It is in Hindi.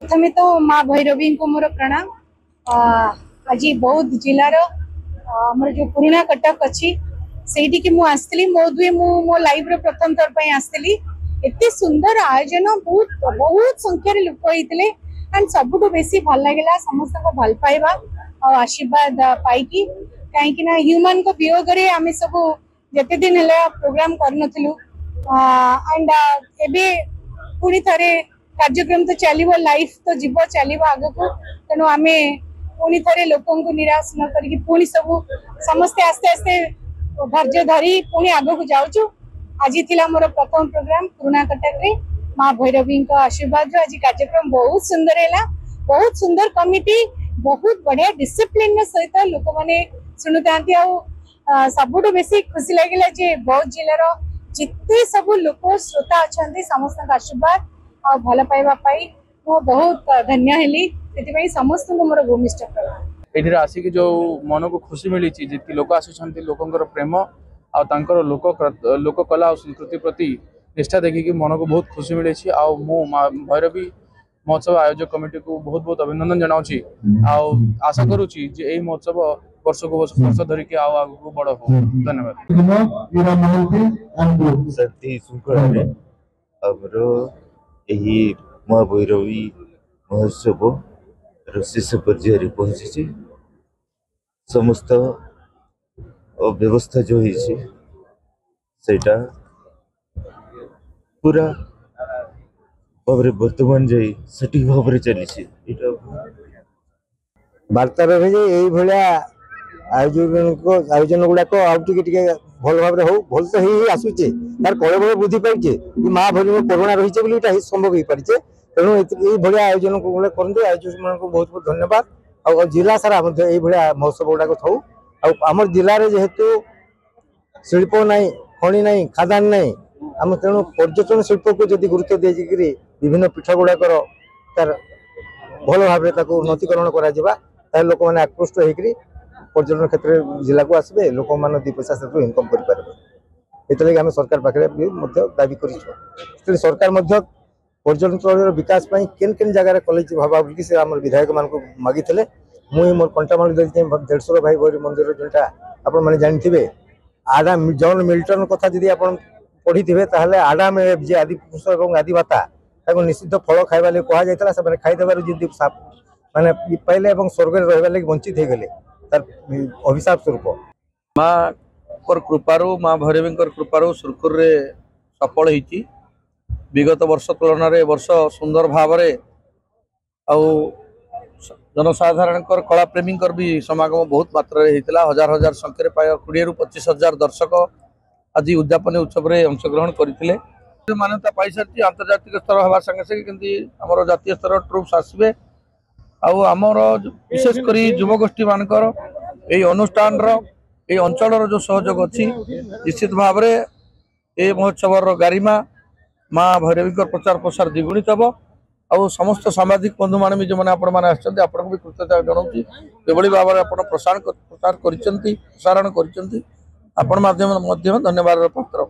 प्रथमे तो माँ भैरवी को मोर प्रणाम। आज बौद्ध जिलार आमर जो पुराना कटक अच्छी से मो लाइफ रो प्रथम थर पर आसली। एते सुंदर आयोजन बहुत बहुत संख्यार लोक होते एंड सबुठ बेसी भल लगे समस्त भल पाइबा और आशीर्वाद पाई कहीं ह्यूमन को वियोग आम सब जिते दिन है प्रोग्राम करूँ एंड एबे पुणी थे कार्यक्रम तो चलो लाइफ तो जीव चलो आग को तेणु आम पुणी थे लोक निराश न करी पुणी सब समस्ते आस्ते आस्ते धैर्य धरी पुणी आग को जाऊँ। आज थिला मोर प्रथम प्रोग्राम पुराना कटक रे माँ भैरवी आशीर्वाद आज कार्यक्रम बहुत सुंदर है। बहुत सुंदर कमिटी बहुत बढ़िया डिसिप्लिन सहित लोक मैंने शुणुता सबुठ बेसी खुशी लगे बौद्ध जिलार जिते सब लोक श्रोता अच्छा समस्त आशीर्वाद आ भल पाइबा मो बहुत धन्य हेली से समस्त मोर भूमिष्ठ ये आसिक जो मन को खुशी मिली जी लोक आसुँच लोकर प्रेम आर लोक कला और संस्कृति प्रति निष्ठा देखिकी मन को बहुत खुशी मिले भैरवी महोत्सव आयोजक कमिटी को बहुत बहुत अभिनंदन जनाऊँगी। आशा करुच्ची यही महोत्सव वर्ष को वर्ष धरिकी आगू बड़ हो। धन्यवाद। शांति श्रृंखला माँ भैरवी महोत्सव शेष पर्यायर पहुंची समस्त व्यवस्था जो है पूरा भाव बर्तमान जाए सटीक भाव चली वार्ता रहे यही भाया आयोजन गुड़ाक भल भाव हो भल तो ही आसूचे तार कल बल बुद्धि पाइचे माँ भैरवी कोरोना रही संभव हो पारे तेणु ये आयोजन करते आयोजक मान को बहुत बहुत धन्यवाद। और जिला सारा यही महोत्सव गुड़ाक थाऊ आम जिले जेहेतु शिल्प ना खनि ना खादान ना आम तेणु पर्यटन शिल्प को जब गुरुत्व दीजिक विभिन्न पीठ गुड़ाक तार भल भाव उन्नतीकरण कर लोक मैंने आकृष्ट होकर पर्यटन क्षेत्र जिला को आसबे लोक मान दी पैसा से इनकम करें आम सरकार पाखे दाबी कर सरकार पर्यटन स्थल विकास केन केन जगह कॉलेज भाव से आम विधायक मान मागी मुझे मोर कंटामाल 150 भाई भैरवी मंदिर जोटा आप जानते आडाम जॉन मिल्टन कथा जदि आप पढ़ी थे आडाम जे आदि पुरुष और आदिमाता निषिद्ध फल खाइबा लगे कह जाता से खाईदेवर जी माने पाइले स्वर्ग रहा लगे वंचित हो गले तार अभिशाप स्वरूप माँ कृपारू माँ भैरवी कृपारू सुरखुर सफल होती विगत वर्ष तुलन में वर्ष सुंदर भाव जनसाधारण कला प्रेमी भी समागम बहुत मात्रा होता हजार हजार संख्या प्राय 20 ରୁ 25 हजार दर्शक आज उद्यापन उत्सव में अंशग्रहण करते मान्यता पाई सारी आंतर्जातिक स्तर हवा संगे संगे आम जातीय स्तर ट्रुप्स आसवे आमर विशेषकर युवगोष्ठी मानकर यही अनुष्ठान अंचल जो सहयोग अच्छी निश्चित भाव में महोत्सव गारिमा माँ भैरवी प्रचार प्रसार द्विगुणित हम और समस्त सामाजिक बंधु मान भी जो मैंने आपण मैंने आपको भी कृतज्ञता जनाऊँ भाव में आप प्रसारण प्रसारण कर धन्यवाद पात्र।